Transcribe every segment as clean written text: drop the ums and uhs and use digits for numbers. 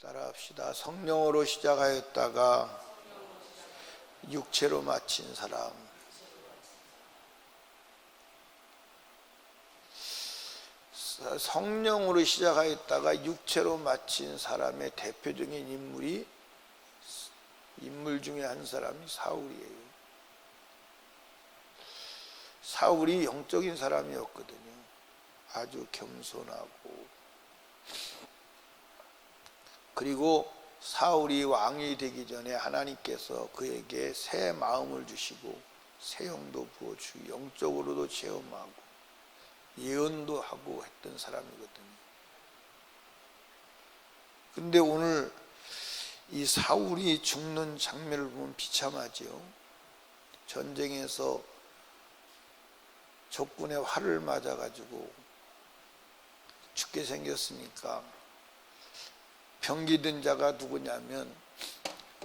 따라합시다. 성령으로 시작하였다가 육체로 마친 사람. 성령으로 시작하였다가 육체로 마친 사람의 대표적인 인물 중에 한 사람이 사울이에요. 사울이 영적인 사람이었거든요. 아주 겸손하고, 그리고 사울이 왕이 되기 전에 하나님께서 그에게 새 마음을 주시고 새 영도 부어주시고 영적으로도 체험하고 예언도 하고 했던 사람이거든요. 근데 오늘 이 사울이 죽는 장면을 보면 비참하지요. 전쟁에서 적군의 활을 맞아가지고 죽게 생겼으니까 병기든 자가 누구냐면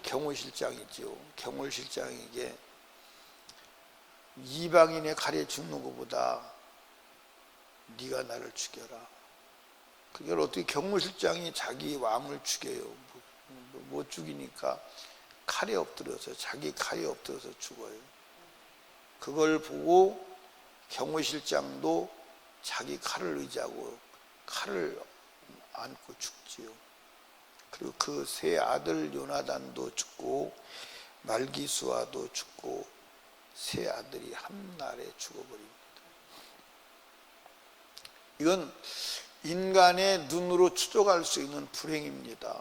경호실장이죠. 경호실장에게 이방인의 칼에 죽는 것보다 네가 나를 죽여라. 그걸 어떻게 경호실장이 자기 왕을 죽여요? 못 죽이니까 칼에 엎드려서, 자기 칼에 엎드려서 죽어요. 그걸 보고 경호실장도 자기 칼을 의지하고 칼을 안고 죽지요. 그리고 그 세 아들 요나단도 죽고 말기수아도 죽고 세 아들이 한날에 죽어버립니다. 이건 인간의 눈으로 추적할 수 있는 불행입니다.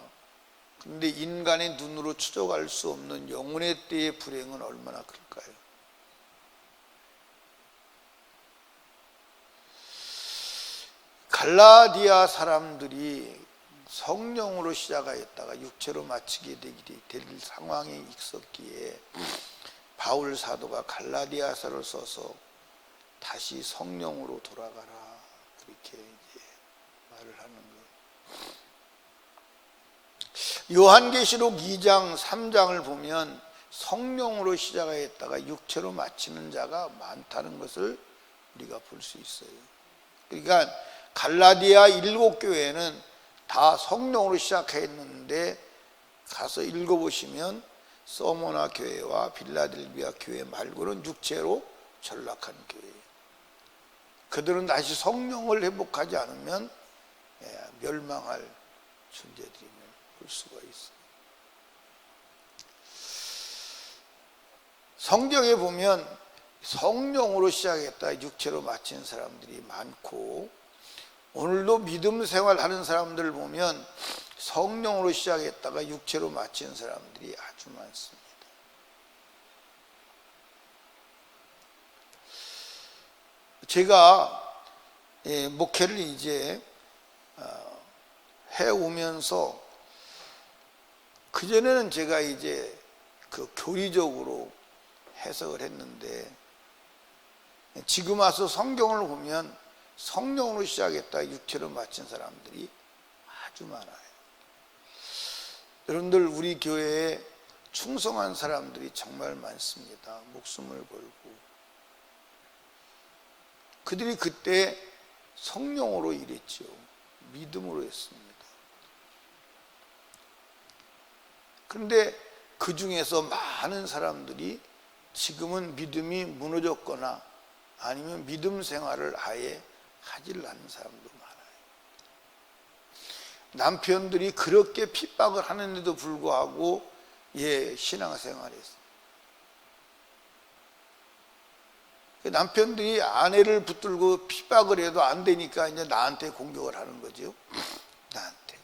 그런데 인간의 눈으로 추적할 수 없는 영혼의 때의 불행은 얼마나 클까요? 갈라디아 사람들이 성령으로 시작하였다가 육체로 마치게 될 상황에 있었기에 바울 사도가 갈라디아서를 써서 다시 성령으로 돌아가라, 그렇게 이제 말을 하는 거예요. 요한계시록 2장 3장을 보면 성령으로 시작하였다가 육체로 마치는 자가 많다는 것을 우리가 볼 수 있어요. 그러니까 갈라디아 7교회는 다 성령으로 시작했는데 가서 읽어보시면 서모나 교회와 빌라델비아 교회 말고는 육체로 전락한 교회예요. 그들은 다시 성령을 회복하지 않으면 멸망할 존재들임을 볼 수가 있어요. 성경에 보면 성령으로 시작했다 육체로 마친 사람들이 많고, 오늘도 믿음 생활하는 사람들을 보면 성령으로 시작했다가 육체로 마친 사람들이 아주 많습니다. 제가 목회를 이제 해오면서, 그전에는 제가 이제 그 교리적으로 해석을 했는데, 지금 와서 성경을 보면 성령으로 시작했다 육체로 마친 사람들이 아주 많아요. 여러분들, 우리 교회에 충성한 사람들이 정말 많습니다. 목숨을 걸고. 그들이 그때 성령으로 일했죠. 믿음으로 했습니다. 그런데 그 중에서 많은 사람들이 지금은 믿음이 무너졌거나 아니면 믿음 생활을 아예 하질 않는 사람도 많아요. 남편들이 그렇게 핍박을 하는데도 불구하고 신앙생활했어요. 남편들이 아내를 붙들고 핍박을 해도 안 되니까 이제 나한테 공격을 하는 거죠. 나한테.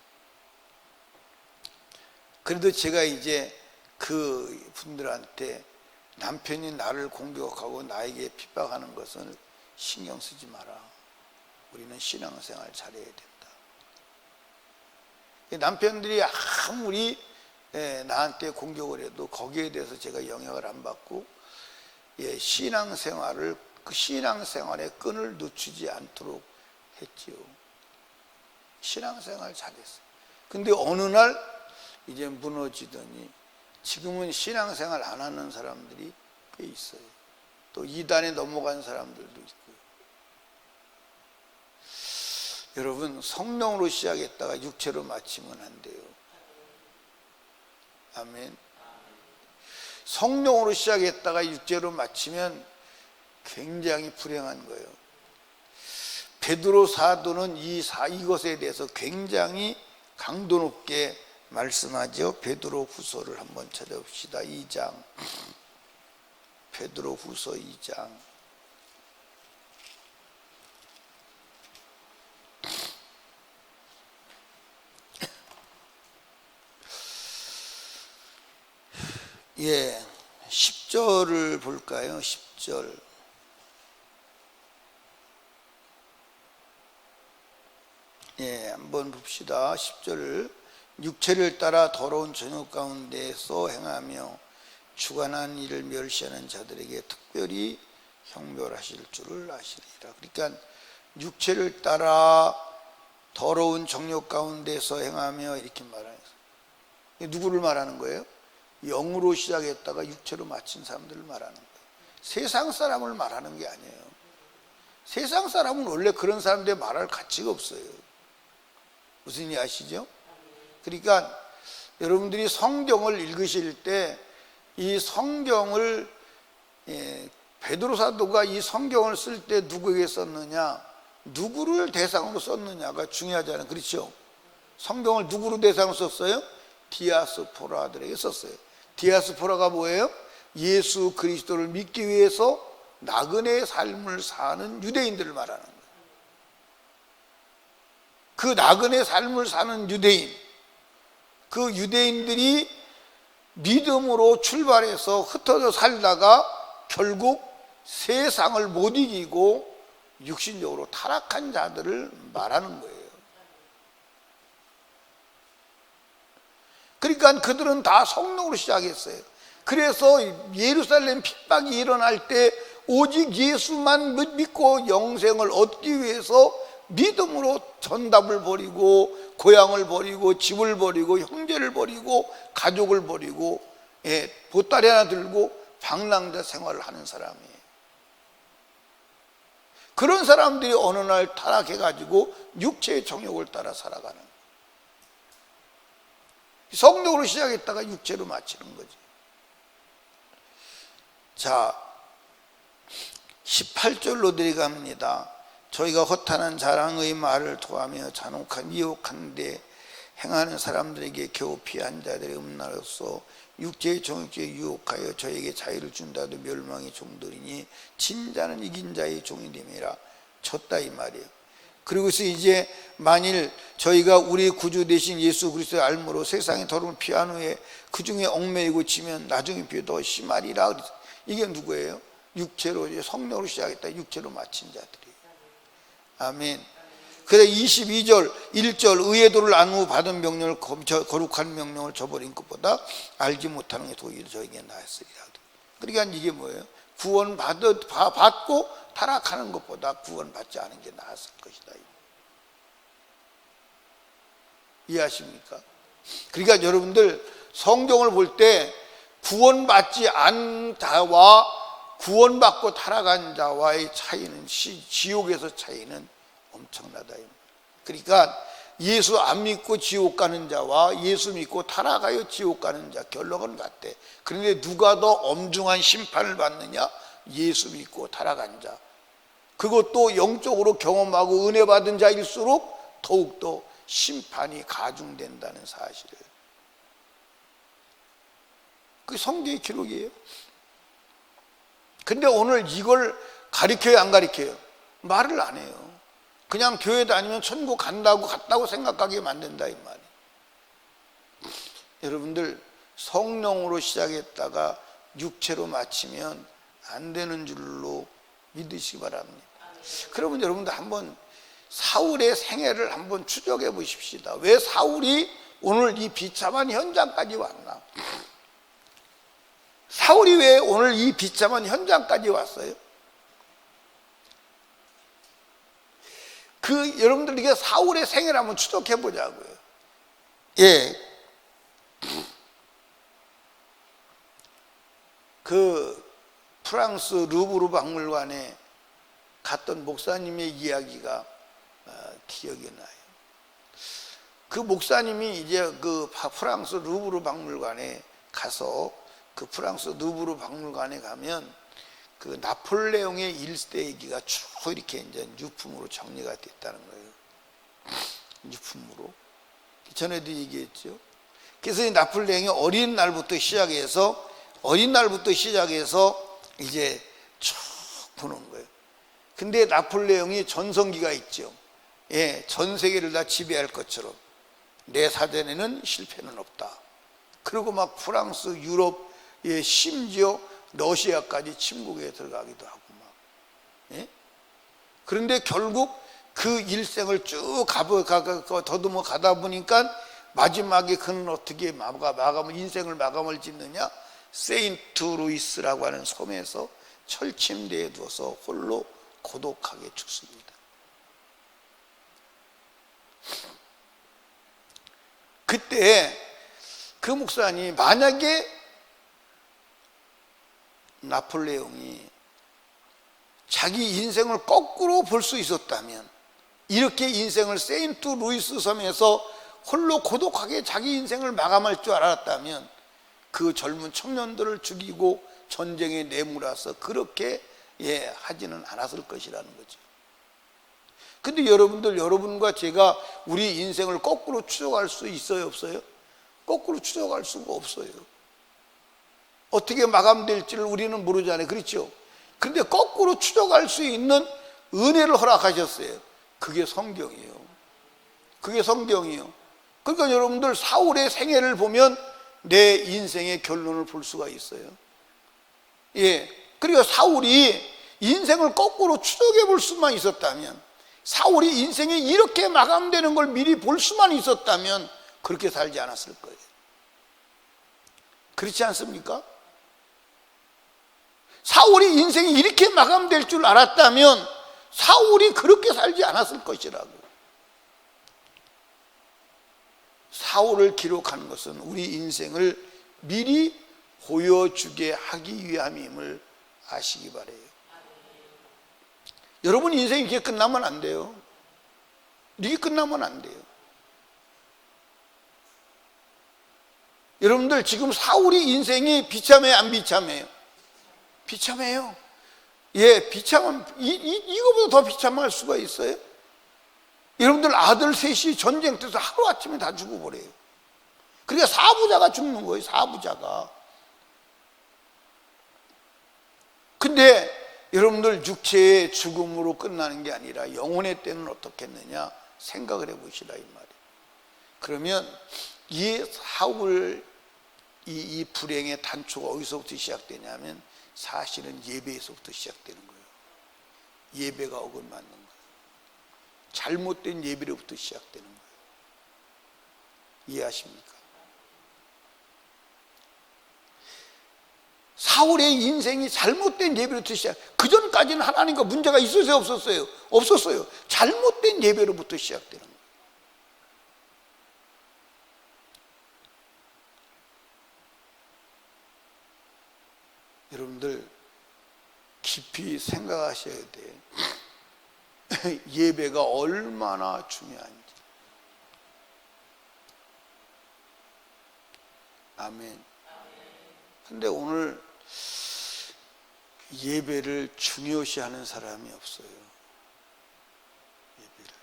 그래도 제가 이제 그 분들한테 남편이 나를 공격하고 나에게 핍박하는 것은 신경 쓰지 마라. 우리는 신앙생활 잘해야 된다. 남편들이 아무리 나한테 공격을 해도 거기에 대해서 제가 영향을 안 받고 신앙생활을, 그 신앙생활의 끈을 놓치지 않도록 했지요. 신앙생활 잘했어요. 근데 어느 날 이제 무너지더니 지금은 신앙생활 안 하는 사람들이 꽤 있어요. 또 이단에 넘어간 사람들도 있고요. 여러분, 성령으로 시작했다가 육체로 마치면 안 돼요. 아멘. 성령으로 시작했다가 육체로 마치면 굉장히 불행한 거예요. 베드로 사도는 이것에 대해서 굉장히 강도 높게 말씀하죠. 베드로 후서를 한번 찾아봅시다. 2장. 베드로 후서 2장. 예, 10절을 볼까요? 10절. 예, 한번 봅시다. 10절을. 육체를 따라 더러운 정욕 가운데서 행하며 주관한 일을 멸시하는 자들에게 특별히 형벌하실 줄을 아시리라. 그러니까 육체를 따라 더러운 정욕 가운데서 행하며 이렇게 말하는 거예요. 누구를 말하는 거예요? 영으로 시작했다가 육체로 마친 사람들을 말하는 거예요. 세상 사람을 말하는 게 아니에요. 세상 사람은 원래 그런 사람들에 말할 가치가 없어요. 무슨 얘기 아시죠? 그러니까 여러분들이 성경을 읽으실 때 이 성경을 베드로 사도가 이 성경을 쓸 때 누구에게 썼느냐, 누구를 대상으로 썼느냐가 중요하잖아요. 그렇죠? 성경을 누구로 대상으로 썼어요? 디아스포라들에게 썼어요. 디아스포라가 뭐예요? 예수 그리스도를 믿기 위해서 나그네의 삶을 사는 유대인들을 말하는 거예요. 그 나그네 삶을 사는 유대인, 그 유대인들이 믿음으로 출발해서 흩어져 살다가 결국 세상을 못 이기고 육신적으로 타락한 자들을 말하는 거예요. 그러니까 그들은 다 성령으로 시작했어요. 그래서 예루살렘 핍박이 일어날 때 오직 예수만 믿고 영생을 얻기 위해서 믿음으로 전답을 버리고 고향을 버리고 집을 버리고 형제를 버리고 가족을 버리고 보따리 하나 들고 방랑자 생활을 하는 사람이에요. 그런 사람들이 어느 날 타락해가지고 육체의 정욕을 따라 살아가는 거예요. 성령으로 시작했다가 육체로 마치는 거지. 자, 18절로 내려갑니다. 저희가 허탄한 자랑의 말을 토하며 잔혹한 미혹한데 행하는 사람들에게 겨우 피한 자들의 음란으로서 육체의 정욕에 유혹하여 저에게 자유를 준다도 멸망의 종들이니 진자는 이긴 자의 종이 됨이라. 졌다 이 말이에요. 그리고서 이제 만일 저희가 우리 구주 되신 예수 그리스도의 알므로 세상의 더러움을 피한 후에 그 중에 얽매이고 지면 나중에 비해 더 심하리라. 이게 누구예요? 육체로, 성령으로 시작했다 육체로 마친 자들이에요. 아멘. 그래 22절 1절 의의 도를 안 후 받은 명령을 거룩한 명령을 저버린 것보다 알지 못하는 게 도리어 저에게 나았으리라. 그러니까 이게 뭐예요? 구원 받고 타락하는 것보다 구원받지 않은 게 나았을 것이다. 이해하십니까? 그러니까 여러분들 성경을 볼 때 구원받지 않은 자와 구원받고 타락한 자와의 차이는 지옥에서 차이는 엄청나다. 그러니까 예수 안 믿고 지옥 가는 자와 예수 믿고 타락하여 지옥 가는 자 결론은 같대. 그런데 누가 더 엄중한 심판을 받느냐? 예수 믿고 타락한 자. 그것도 영적으로 경험하고 은혜 받은 자일수록 더욱더 심판이 가중된다는 사실을. 그게 성경의 기록이에요. 근데 오늘 이걸 가르쳐요, 안 가르쳐요? 말을 안 해요. 그냥 교회 다니면 천국 갔다고 생각하게 만든다 이 말이에요. 여러분들 성령으로 시작했다가 육체로 마치면 안 되는 줄로 믿으시기 바랍니다. 그러면 여러분들 한번 사울의 생애를 한번 추적해 보십시다. 왜 사울이 오늘 이 비참한 현장까지 왔나? 사울이 왜 오늘 이 비참한 현장까지 왔어요? 여러분들 이게 사울의 생애를 한번 추적해 보자고요. 예. 프랑스 루브르 박물관에 갔던 목사님의 이야기가 기억이 나요. 그 목사님이 이제 그 프랑스 루브르 박물관에 가서, 그 프랑스 루브르 박물관에 가면 그 나폴레옹의 일대기가 쭉 이렇게 이제 유품으로 정리가 됐다는 거예요. 유품으로. 전에도 얘기했죠. 그래서 이 나폴레옹이 어린 날부터 시작해서 이제 쭉 보는 거예요. 근데 나폴레옹이 전성기가 있죠. 예, 전 세계를 다 지배할 것처럼 내 사전에는 실패는 없다. 그리고 막 프랑스, 유럽, 예, 심지어 러시아까지 침공에 들어가기도 하고 막. 예? 그런데 결국 그 일생을 쭉 더듬어 가다 보니까 마지막에 그는 어떻게 인생을 마감을 짓느냐? 세인트 루이스라고 하는 섬에서 철침대에 누워서 홀로 고독하게 죽습니다. 그때 그 목사님, 만약에 나폴레옹이 자기 인생을 거꾸로 볼 수 있었다면, 이렇게 인생을 세인트 루이스 섬에서 홀로 고독하게 자기 인생을 마감할 줄 알았다면 그 젊은 청년들을 죽이고 전쟁에 내몰아서 그렇게 하지는 않았을 것이라는 거죠. 근데 여러분과 제가 우리 인생을 거꾸로 추적할 수 있어요, 없어요? 거꾸로 추적할 수가 없어요. 어떻게 마감될지를 우리는 모르잖아요. 그렇죠? 근데 거꾸로 추적할 수 있는 은혜를 허락하셨어요. 그게 성경이에요. 그게 성경이에요. 그러니까 여러분들, 사울의 생애를 보면 내 인생의 결론을 볼 수가 있어요. 예. 그리고 사울이 인생을 거꾸로 추적해 볼 수만 있었다면, 사울이 인생이 이렇게 마감되는 걸 미리 볼 수만 있었다면 그렇게 살지 않았을 거예요. 그렇지 않습니까? 사울이 인생이 이렇게 마감될 줄 알았다면 사울이 그렇게 살지 않았을 것이라고. 사울을 기록하는 것은 우리 인생을 미리 보여주게 하기 위함임을 아시기 바라요. 여러분 인생이 이렇게 끝나면 안 돼요. 이렇게 끝나면 안 돼요. 여러분들 지금 사울이 인생이 비참해요, 안 비참해요? 비참해요. 예, 이거보다 더 비참할 수가 있어요? 여러분들 아들 셋이 전쟁터에서 하루아침에 다 죽어버려요. 그러니까 사부자가 죽는 거예요, 사부자가. 근데 여러분들 육체의 죽음으로 끝나는 게 아니라 영혼의 때는 어떻겠느냐 생각을 해보시라 이 말이에요. 그러면 이 사울, 이 불행의 단초가 어디서부터 시작되냐면 사실은 예배에서부터 시작되는 거예요. 예배가 어긋맞는 거예요. 잘못된 예배로부터 시작되는 거예요. 이해하십니까? 사울의 인생이 잘못된 예배로부터 그 전까지는 하나님과 문제가 있었어요, 없었어요? 없었어요. 잘못된 예배로부터 시작되는 거예요. 여러분들 깊이 생각하셔야 돼. 예배가 얼마나 중요한지. 아멘. 근데 오늘 예배를 중요시하는 사람이 없어요. 예배를.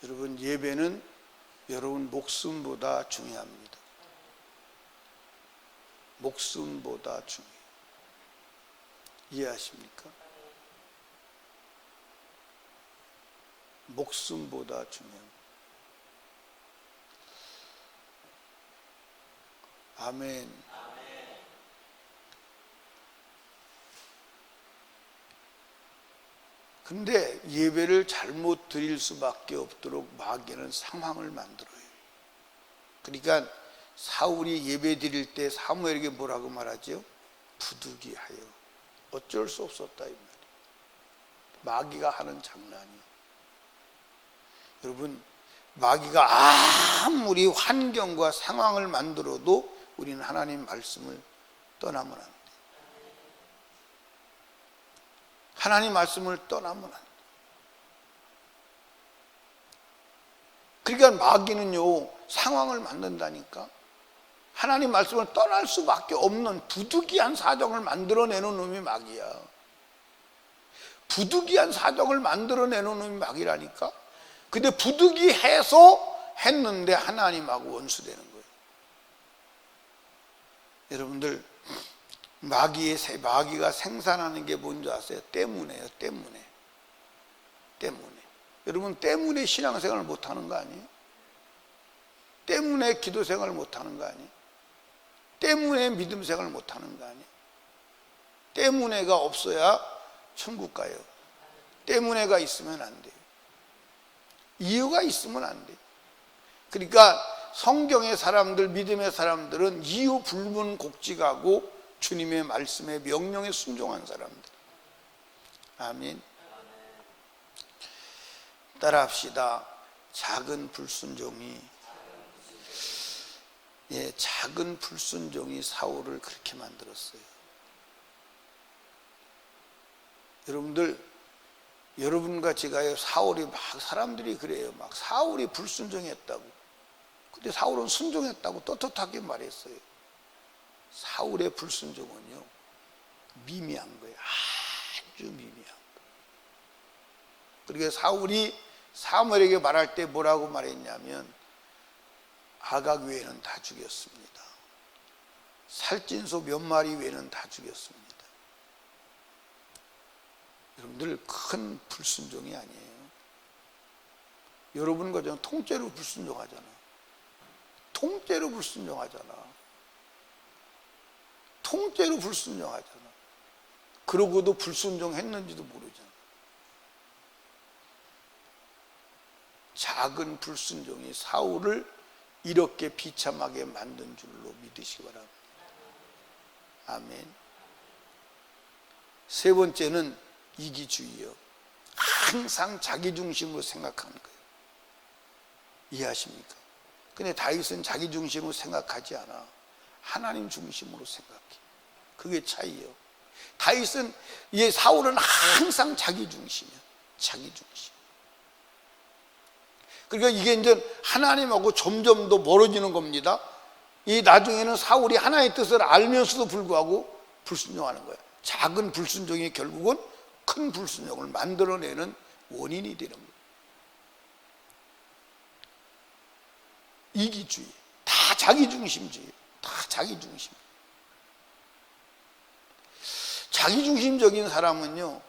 여러분, 예배는 여러분 목숨보다 중요합니다. 목숨보다 중요해요. 이해하십니까? 목숨보다 중요합니다. 아멘. 근데 예배를 잘못 드릴 수밖에 없도록 마귀는 상황을 만들어요. 그러니까 사울이 예배 드릴 때 사무엘에게 뭐라고 말하죠? 부득이하여. 어쩔 수 없었다 이 말이에요. 마귀가 하는 장난이에요. 여러분, 마귀가 아무리 환경과 상황을 만들어도 우리는 하나님 말씀을 떠나면 안 돼요. 하나님 말씀을 떠나면 안 돼요. 그러니까 마귀는요, 상황을 만든다니까. 하나님 말씀을 떠날 수밖에 없는 부득이한 사정을 만들어내는 놈이 마귀야. 부득이한 사정을 만들어내는 놈이 마귀라니까. 근데 부득이해서 했는데 하나님하고 원수되는 거예요. 여러분들, 마귀가 생산하는 게 뭔지 아세요? 때문에요. 때문에. 여러분, 때문에 신앙생활을 못하는 거 아니에요? 때문에 기도생활을 못하는 거 아니에요? 때문에 믿음생활을 못하는 거 아니에요? 때문에가 없어야 천국 가요. 때문에가 있으면 안 돼요. 이유가 있으면 안 돼요. 그러니까 성경의 사람들, 믿음의 사람들은 이유 불문곡직하고 주님의 말씀에 명령에 순종한 사람들. 아멘. 따라합시다. 작은 불순종이 사울을 그렇게 만들었어요. 여러분들, 여러분과 제가요, 사울이 막 사람들이 그래요. 막 사울이 불순종했다고. 근데 사울은 순종했다고 떳떳하게 말했어요. 사울의 불순종은요, 미미한 거예요. 아주 미미한 거예요. 그러니까 사울이 사무엘에게 말할 때 뭐라고 말했냐면, 아각 외에는 다 죽였습니다. 살찐소 몇 마리 외에는 다 죽였습니다. 여러분들, 큰 불순종이 아니에요. 여러분과 저는 통째로 불순종하잖아. 통째로 불순종하잖아. 통째로 불순종하잖아. 그러고도 불순종했는지도 모르잖아. 작은 불순종이 사울을 이렇게 비참하게 만든 줄로 믿으시기 바랍니다. 아멘. 세 번째는 이기주의요. 항상 자기중심으로 생각하는 거예요. 이해하십니까? 근데 다윗은 자기중심으로 생각하지 않아. 하나님 중심으로 생각해. 그게 차이요. 다윗은, 사울은 항상 자기중심이야. 자기중심. 그러니까 이게 이제 하나님하고 점점 더 멀어지는 겁니다. 이 나중에는 사울이 하나님의 뜻을 알면서도 불구하고 불순종하는 거예요. 작은 불순종이 결국은 큰 불순종을 만들어내는 원인이 되는 거예요. 이기주의, 다 자기중심주의, 다 자기중심. 자기중심적인 사람은요,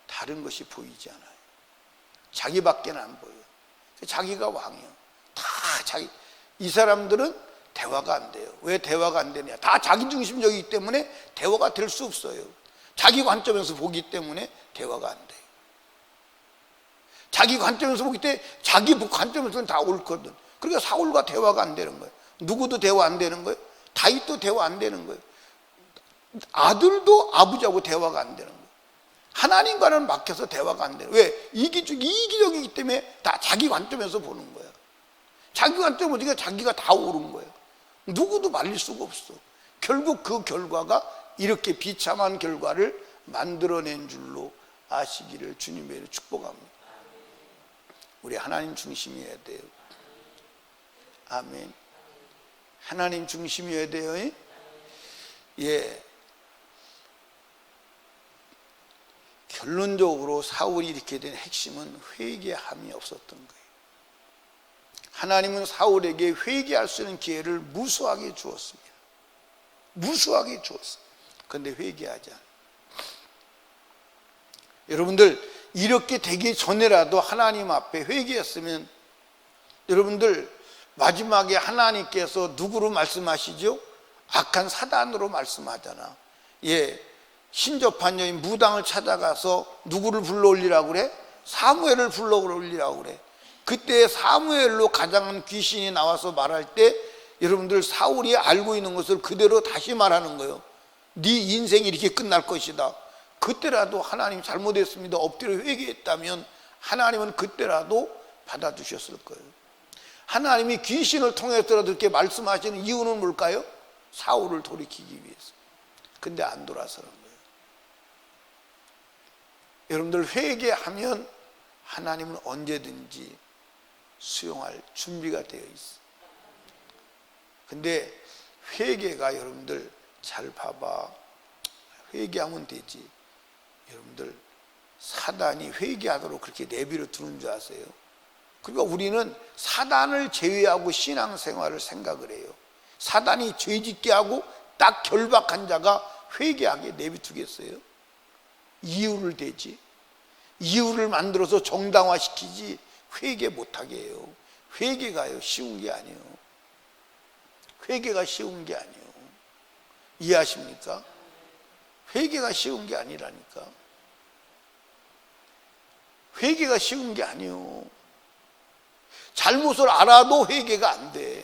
다른 것이 보이지 않아요. 자기밖에 안 보여요. 자기가 왕이에요. 다 자기. 이 사람들은 대화가 안 돼요. 왜 대화가 안 되냐? 다 자기중심적이기 때문에 대화가 될 수 없어요. 자기 관점에서 보기 때문에 대화가 안 돼요. 자기 관점에서 보기 때문에 자기 관점에서는 다 옳거든. 그러니까 사울과 대화가 안 되는 거예요. 누구도 대화 안 되는 거예요. 다윗도 대화 안 되는 거예요. 아들도 아버지하고 대화가 안 되는 거예요. 하나님과는 막혀서 대화가 안 돼요. 왜? 이기적이기 때문에 다 자기 관점에서 보는 거예요. 자기 관점으로 보니까 자기가 다 옳은 거예요. 누구도 말릴 수가 없어. 결국 그 결과가 이렇게 비참한 결과를 만들어낸 줄로 아시기를 주님의 이름으로 축복합니다. 우리 하나님 중심이어야 돼요. 아멘. 하나님 중심이어야 돼요. 예. 결론적으로 사울이 이렇게 된 핵심은 회개함이 없었던 거예요. 하나님은 사울에게 회개할 수 있는 기회를 무수하게 주었습니다. 무수하게 주었어요. 그런데 회개하지 않아요. 여러분들, 이렇게 되기 전에라도 하나님 앞에 회개했으면, 여러분들, 마지막에 하나님께서 누구로 말씀하시죠? 악한 사단으로 말씀하잖아. 예. 신접한 여인 무당을 찾아가서 누구를 불러올리라고 그래? 사무엘을 불러올리라고 그래. 그때 사무엘로 가장한 귀신이 나와서 말할 때, 여러분들, 사울이 알고 있는 것을 그대로 다시 말하는 거예요. 네 인생이 이렇게 끝날 것이다. 그때라도 하나님 잘못했습니다, 엎드려 회개했다면 하나님은 그때라도 받아주셨을 거예요. 하나님이 귀신을 통해서라도 이렇게 말씀하시는 이유는 뭘까요? 사울을 돌이키기 위해서. 근데 안 돌아서는 거예요. 여러분들, 회개하면 하나님은 언제든지 수용할 준비가 되어 있어. 근데 회개가 여러분들 잘 봐봐. 회개하면 되지. 여러분들 사단이 회개하도록 그렇게 내버려 두는 줄 아세요? 그러니까 우리는 사단을 제외하고 신앙생활을 생각을 해요. 사단이 죄짓게 하고 딱 결박한 자가 회개하게 내비두겠어요? 이유를 대지. 이유를 만들어서 정당화시키지 회개 못하게 해요. 회개가요 쉬운 게 아니에요. 회개가 쉬운 게 아니에요. 이해하십니까? 회개가 쉬운 게 아니라니까. 회개가 쉬운 게 아니에요. 잘못을 알아도 회개가 안 돼.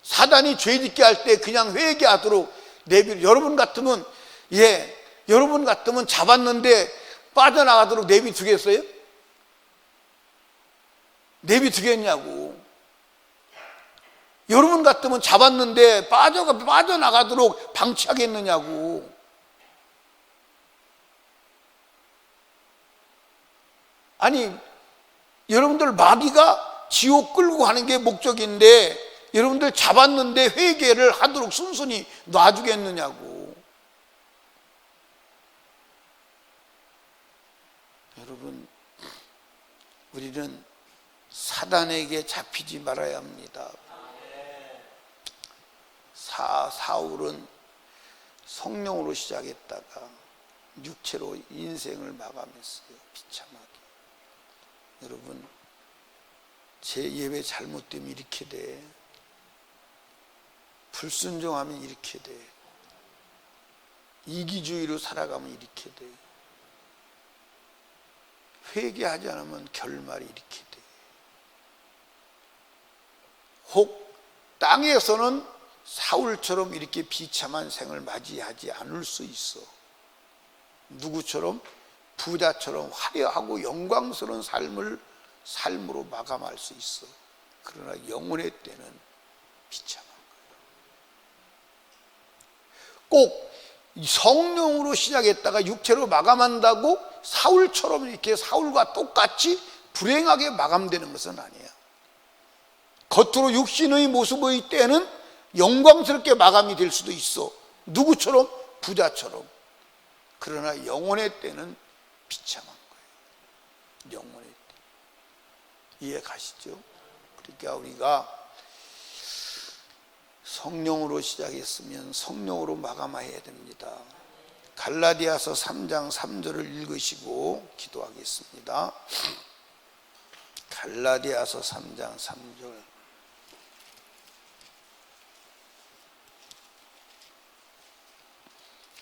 사단이 죄짓게 할 때 그냥 회개하도록 내비려. 여러분 같으면 여러분 같으면 잡았는데 빠져나가도록 내비두겠어요? 내비두겠냐고. 여러분 같으면 잡았는데 빠져나가도록 방치하겠느냐고. 아니, 여러분들 마귀가 지옥 끌고 가는 게 목적인데 여러분들 잡았는데 회개를 하도록 순순히 놔주겠느냐고. 여러분, 우리는 사단에게 잡히지 말아야 합니다. 사울은 성령으로 시작했다가 육체로 인생을 마감했어요. 비참하게. 여러분, 제 예배 잘못되면 이렇게 돼. 불순종하면 이렇게 돼. 이기주의로 살아가면 이렇게 돼. 회개하지 않으면 결말이 이렇게 돼. 혹 땅에서는 사울처럼 이렇게 비참한 생을 맞이하지 않을 수 있어. 누구처럼? 부자처럼 화려하고 영광스러운 삶으로 마감할 수 있어. 그러나 영혼의 때는 비참한 거예요. 꼭 성령으로 시작했다가 육체로 마감한다고 사울처럼 이렇게 사울과 똑같이 불행하게 마감되는 것은 아니야. 겉으로 육신의 모습의 때는 영광스럽게 마감이 될 수도 있어. 누구처럼? 부자처럼. 그러나 영혼의 때는 비참한 거예요. 영혼의 때. 이해 가시죠? 그러니까 우리가 성령으로 시작했으면 성령으로 마감해야 됩니다. 갈라디아서 3장 3절을 읽으시고 기도하겠습니다. 갈라디아서 3장 3절.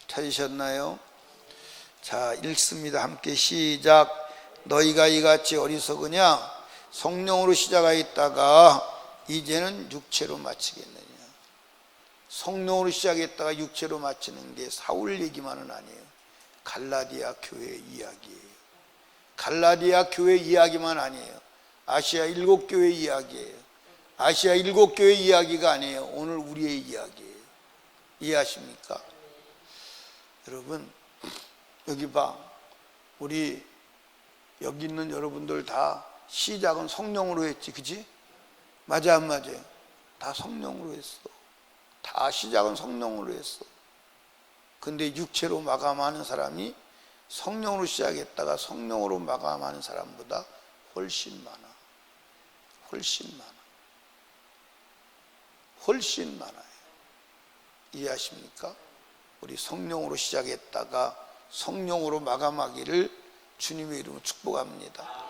찾으셨나요? 자, 읽습니다. 함께 시작. 너희가 이같이 어리석으냐? 성령으로 시작하였다가 이제는 육체로 마치겠느냐? 성령으로 시작했다가 육체로 마치는 게 사울 얘기만은 아니에요. 갈라디아 교회 이야기예요. 갈라디아 교회 이야기만 아니에요. 아시아 7교회 이야기예요. 아시아 7교회 이야기가 아니에요. 오늘 우리의 이야기예요. 이해하십니까? 여러분, 여기 봐. 우리 여기 있는 여러분들 다 시작은 성령으로 했지, 그지? 맞아, 안 맞아요? 다 성령으로 했어. 다 시작은 성령으로 했어. 근데 육체로 마감하는 사람이 성령으로 시작했다가 성령으로 마감하는 사람보다 훨씬 많아. 훨씬 많아. 훨씬 많아요. 이해하십니까? 우리 성령으로 시작했다가 성령으로 마감하기를 주님의 이름으로 축복합니다.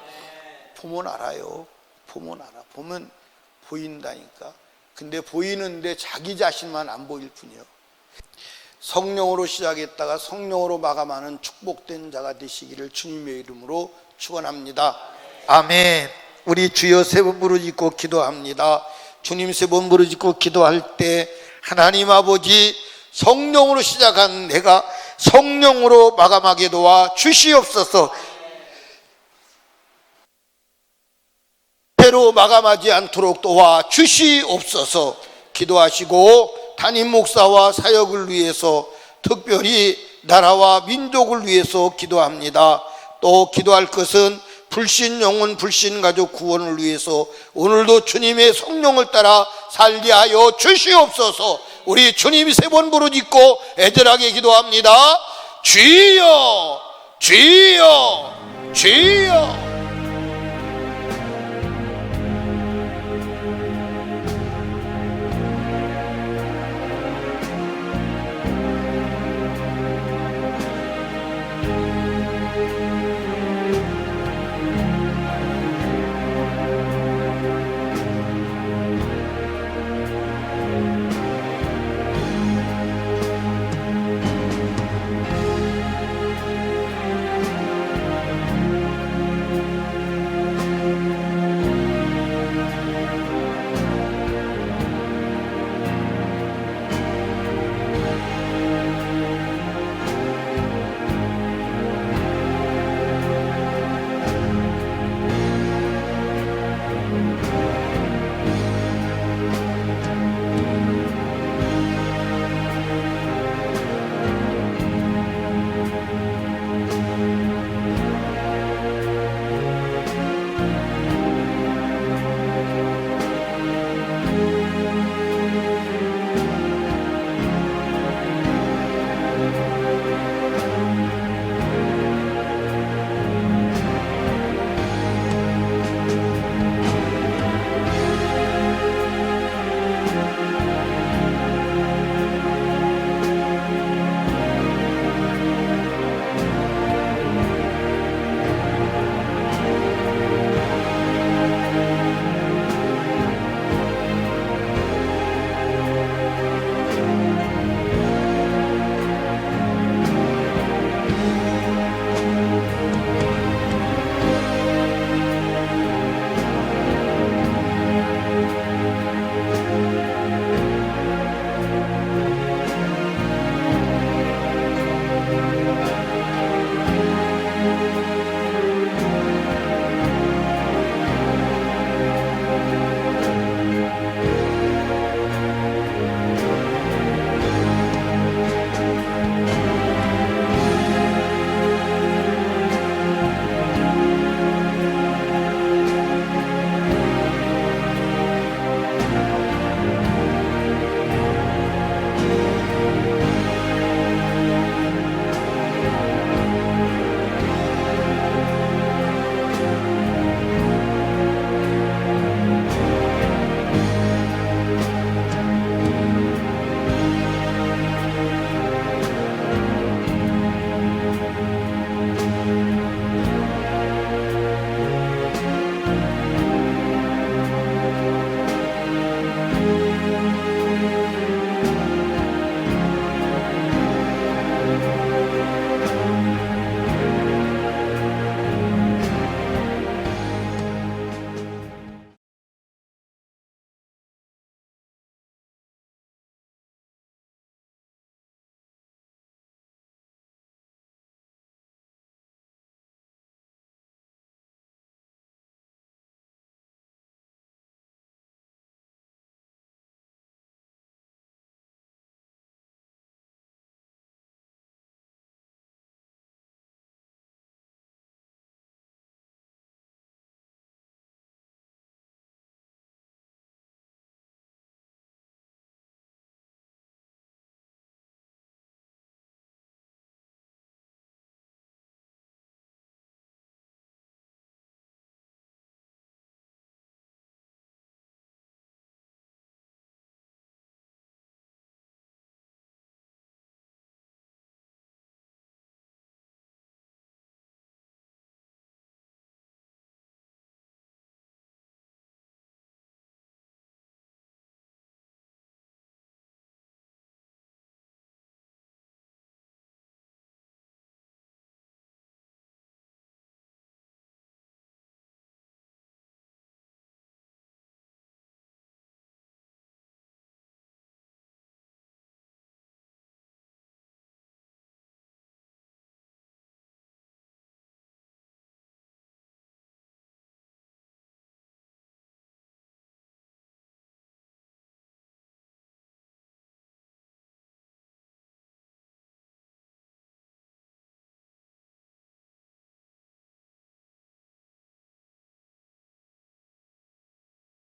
보면 알아요. 보면 알아. 보면 보인다니까. 근데 보이는데 자기 자신만 안 보일 뿐이요. 성령으로 시작했다가 성령으로 마감하는 축복된 자가 되시기를 주님의 이름으로 축원합니다. 아멘. 우리 주여 세 번 부르짖고 기도합니다. 주님 세 번 부르짖고 기도할 때 하나님 아버지, 성령으로 시작한 내가 성령으로 마감하게 도와 주시옵소서. 죄로 마감하지 않도록 도와 주시옵소서. 기도하시고 담임 목사와 사역을 위해서, 특별히 나라와 민족을 위해서 기도합니다. 또 기도할 것은 불신 영혼 불신 가족 구원을 위해서 오늘도 주님의 성령을 따라 살게 하여 주시옵소서. 우리 주님 세 번 부르짖고 애절하게 기도합니다. 주여 주여 주여.